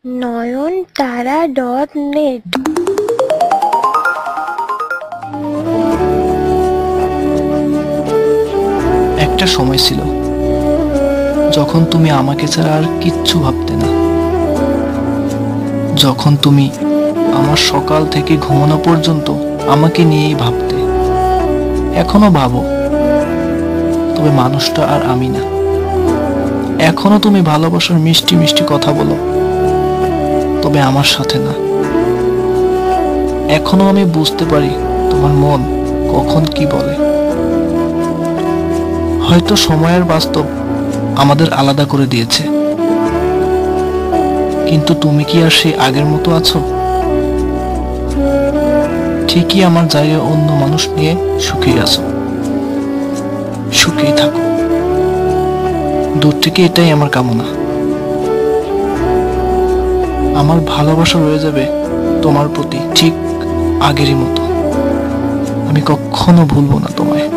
নয়নতারা.net। একটা সময় ছিল যখন তুমি আমাকে ছাড়া আর কিচ্ছু ভাবতে না, যখন তুমি আমার সকাল থেকে ঘুমানো পর্যন্ত আমাকে নিয়েই ভাবতে। এখনো ভাবো, তবে মানুষটা আর আমি না। এখনো তুমি ভালোবাসার মিষ্টি মিষ্টি কথা বলো, তবে আমার সাথে না। এখনো আমি বুঝতে পারি তোমার মন কখন কি বলে। হয়তো সময়ের বাস্তব আমাদের আলাদা করে দিয়েছে, কিন্তু তুমি কি আর সেই আগের মতো আছো? ঠিকই আমার জায়গায় অন্য মানুষ নিয়ে সুখী আছো। সুখেই থাকো। দূর থেকে এটাই আমার কামনা। আমার ভালোবাসা রয়ে যাবে তোমার প্রতি ঠিক আগেরই মতো। আমি কখনো ভুলবো না তোমায়।